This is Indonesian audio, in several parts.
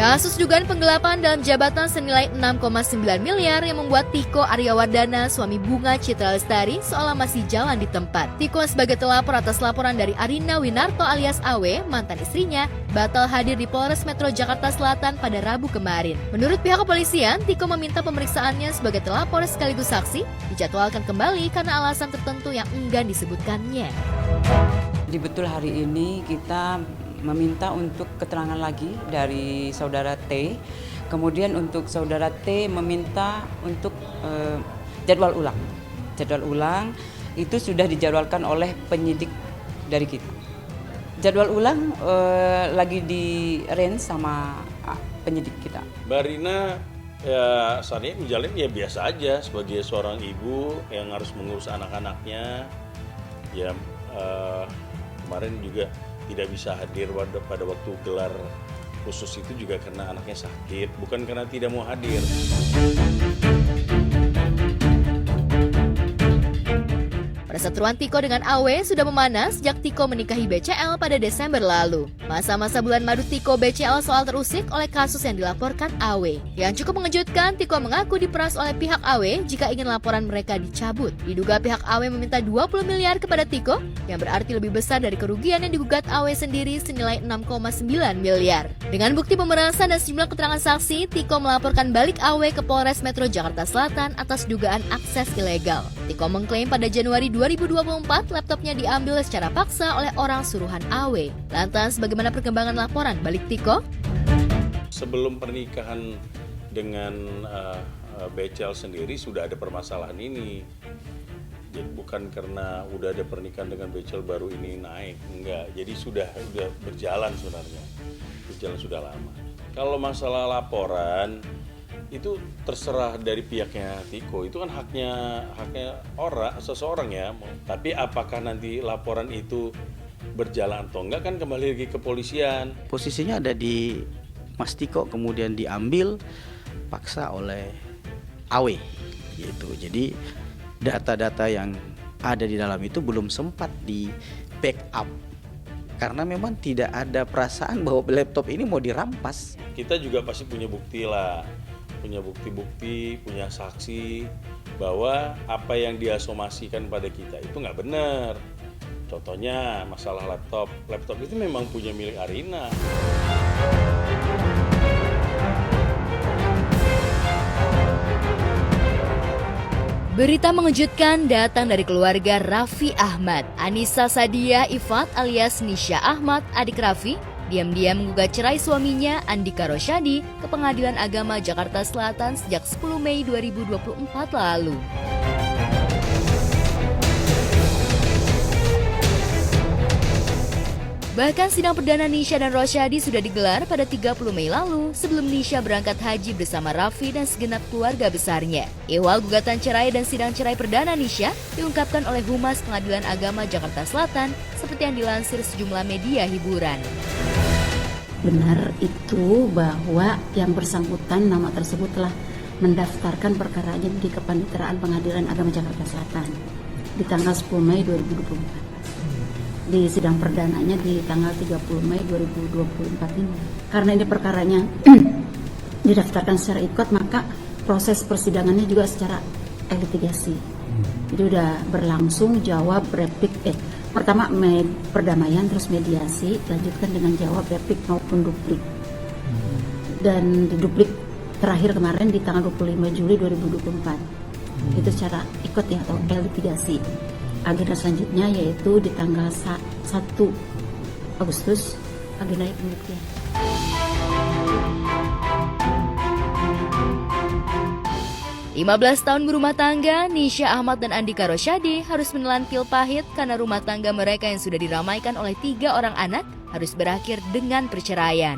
Kasus dugaan penggelapan dalam jabatan senilai 6,9 miliar yang membuat Tiko Aryawardana, suami Bunga Citra Lestari, seolah masih jalan di tempat. Tiko sebagai telapor atas laporan dari Arina Winarto alias Awe, mantan istrinya, batal hadir di Polres Metro Jakarta Selatan pada Rabu kemarin. Menurut pihak kepolisian, Tiko meminta pemeriksaannya sebagai telapor sekaligus saksi dijadwalkan kembali karena alasan tertentu yang enggan disebutkannya. Jadi betul hari ini kita meminta untuk keterangan lagi dari saudara T. Kemudian untuk saudara T meminta untuk jadwal ulang. Jadwal ulang itu sudah dijadwalkan oleh penyidik dari kita. Jadwal ulang lagi di range sama penyidik kita. Mbak Rina ya saat ini menjalin ya biasa aja sebagai seorang ibu yang harus mengurus anak-anaknya. Ya kemarin juga tidak bisa hadir pada waktu gelar khusus itu juga karena anaknya sakit, bukan karena tidak mau hadir. Perseteruan Tiko dengan Awe sudah memanas sejak Tiko menikahi BCL pada Desember lalu. Masa-masa bulan madu Tiko BCL soal terusik oleh kasus yang dilaporkan Awe. Yang cukup mengejutkan, Tiko mengaku diperas oleh pihak Awe jika ingin laporan mereka dicabut. Diduga pihak Awe meminta 20 miliar kepada Tiko, yang berarti lebih besar dari kerugian yang digugat Awe sendiri senilai 6,9 miliar. Dengan bukti pemerasan dan sejumlah keterangan saksi, Tiko melaporkan balik Awe ke Polres Metro Jakarta Selatan atas dugaan akses ilegal. Tiko mengklaim pada Januari 2024 laptopnya diambil secara paksa oleh orang suruhan Awe. Lantas bagaimana perkembangan laporan balik Tiko? Sebelum pernikahan dengan BCL sendiri sudah ada permasalahan ini. Jadi bukan karena udah ada pernikahan dengan BCL baru ini naik, enggak. Jadi sudah berjalan sebenarnya. Berjalan sudah lama. Kalau masalah laporan itu terserah dari pihaknya Tiko, itu kan haknya seseorang ya. Tapi apakah nanti laporan itu berjalan atau enggak kan kembali lagi ke kepolisian. Posisinya ada di Mas Tiko, kemudian diambil paksa oleh Awe gitu. Jadi data-data yang ada di dalam itu belum sempat di backup karena memang tidak ada perasaan bahwa laptop ini mau dirampas. Kita juga pasti punya bukti lah. Punya bukti-bukti, punya saksi bahwa apa yang diasomasikan pada kita itu nggak benar. Contohnya masalah laptop itu memang punya milik Arina. Berita mengejutkan datang dari keluarga Raffi Ahmad. Anissa Sadia Ifat alias Nisha Ahmad, adik Raffi, diam-diam menggugat cerai suaminya Andika Rosyadi ke Pengadilan Agama Jakarta Selatan sejak 10 Mei 2024 lalu. Bahkan sidang perdana Nisha dan Rosyadi sudah digelar pada 30 Mei lalu sebelum Nisha berangkat haji bersama Raffi dan segenap keluarga besarnya. Ihwal gugatan cerai dan sidang cerai perdana Nisha diungkapkan oleh Humas Pengadilan Agama Jakarta Selatan seperti yang dilansir sejumlah media hiburan. Benar itu bahwa yang bersangkutan nama tersebut telah mendaftarkan perkaranya di Kepaniteraan Pengadilan Agama Jakarta Selatan di tanggal 10 Mei 2024. Di sidang perdananya di tanggal 30 Mei 2024 ini. Karena ini perkaranya didaftarkan secara ikut, maka proses persidangannya juga secara litigasi. Jadi udah berlangsung jawab replik pertama perdamaian, terus mediasi, lanjutkan dengan jawab replik maupun duplik. Dan di duplik terakhir kemarin di tanggal 25 Juli 2024. Itu secara ikut ya, atau litigasi. Agenda selanjutnya yaitu di tanggal 1 Agustus agenda pembuktian. "15 tahun berumah tangga, Nisha Ahmad dan Andika Rosyadi harus menelan pil pahit karena rumah tangga mereka yang sudah diramaikan oleh 3 orang anak harus berakhir dengan perceraian.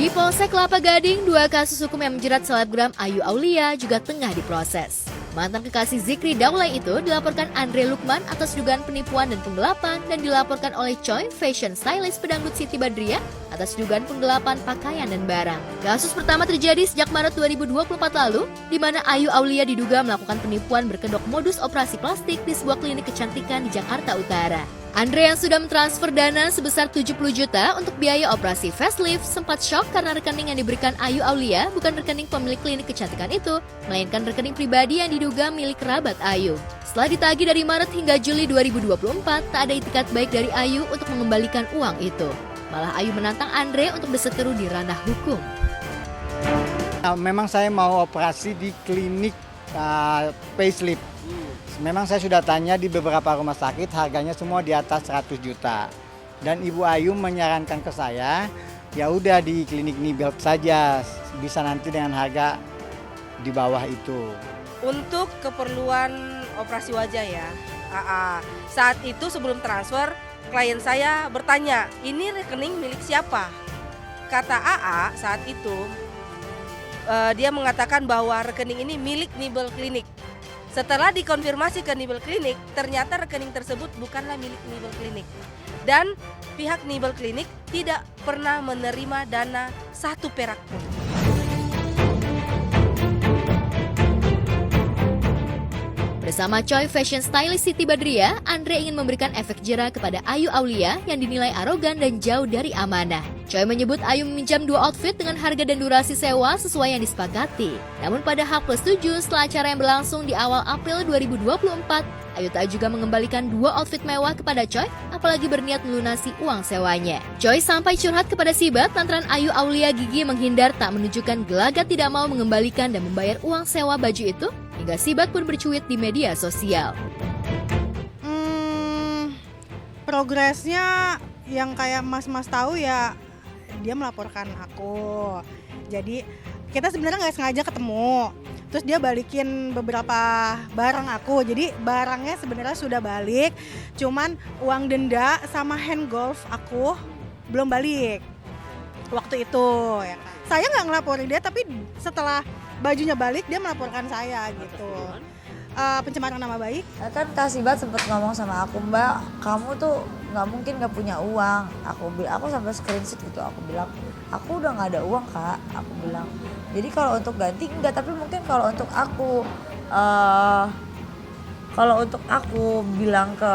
Di Polsek Kelapa Gading, 2 kasus hukum yang menjerat selebgram Ayu Aulia juga tengah diproses. Mantan kekasih Zikri Daulay itu dilaporkan Andre Lukman atas dugaan penipuan dan penggelapan dan dilaporkan oleh Choi, fashion stylist pedangdut Siti Badriah, atas dugaan penggelapan pakaian dan barang. Kasus pertama terjadi sejak Maret 2024 lalu, di mana Ayu Aulia diduga melakukan penipuan berkedok modus operasi plastik di sebuah klinik kecantikan di Jakarta Utara. Andre yang sudah mentransfer dana sebesar 70 juta untuk biaya operasi facelift sempat shock karena rekening yang diberikan Ayu Aulia bukan rekening pemilik klinik kecantikan itu, melainkan rekening pribadi yang diduga milik kerabat Ayu. Setelah ditagih dari Maret hingga Juli 2024, tak ada itikat baik dari Ayu untuk mengembalikan uang itu. Malah Ayu menantang Andre untuk berseteru di ranah hukum. Memang saya mau operasi di klinik facelift. Memang saya sudah tanya di beberapa rumah sakit, harganya semua di atas 100 juta. Dan Ibu Ayu menyarankan ke saya, ya udah di klinik Nibelk saja, bisa nanti dengan harga di bawah itu. Untuk keperluan operasi wajah ya, saat itu sebelum transfer, klien saya bertanya, ini rekening milik siapa? Kata AA saat itu, dia mengatakan bahwa rekening ini milik Nibel Klinik. Setelah dikonfirmasi ke Nibel Klinik, ternyata rekening tersebut bukanlah milik Nibel Klinik. Dan pihak Nibel Klinik tidak pernah menerima dana 1 perak pun. Bersama Choi fashion stylist Siti Badriah, Andre ingin memberikan efek jera kepada Ayu Aulia yang dinilai arogan dan jauh dari amanah. Choi menyebut Ayu meminjam 2 outfit dengan harga dan durasi sewa sesuai yang disepakati. Namun pada H+7 setelah acara yang berlangsung di awal April 2024, Ayu tak juga mengembalikan 2 outfit mewah kepada Choi, apalagi berniat melunasi uang sewanya. Choi sampai curhat kepada Sibat lantaran Ayu Aulia Gigi menghindar tak menunjukkan gelagat tidak mau mengembalikan dan membayar uang sewa baju itu, hingga Sibat pun bercuit di media sosial. Progresnya yang kayak mas-mas tahu ya, dia melaporkan aku. Jadi kita sebenarnya nggak sengaja ketemu. Terus dia balikin beberapa barang aku. Jadi barangnya sebenarnya sudah balik. Cuman uang denda sama hand golf aku belum balik waktu itu. Ya. Saya nggak ngelaporin dia, tapi setelah bajunya balik dia melaporkan saya gitu. Pencemaran nama baik. Kan Kak Sibat sempat ngomong sama aku, Mbak, kamu tuh nggak mungkin nggak punya uang. Aku sampai screenshot gitu, aku bilang aku udah nggak ada uang Kak, aku bilang. Jadi kalau untuk ganti enggak, tapi mungkin kalau untuk aku bilang ke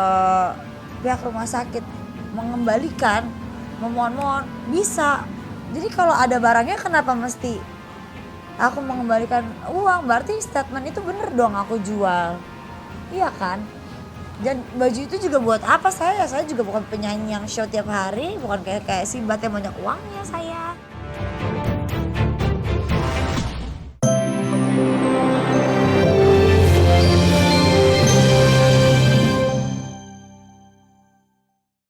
pihak rumah sakit mengembalikan, memohon bisa. Jadi kalau ada barangnya kenapa mesti aku mengembalikan uang? Berarti statement itu bener dong aku jual. Iya kan? Dan baju itu juga buat apa saya? Saya juga bukan penyanyi yang show tiap hari, bukan kayak Sibat yang banyak uangnya saya.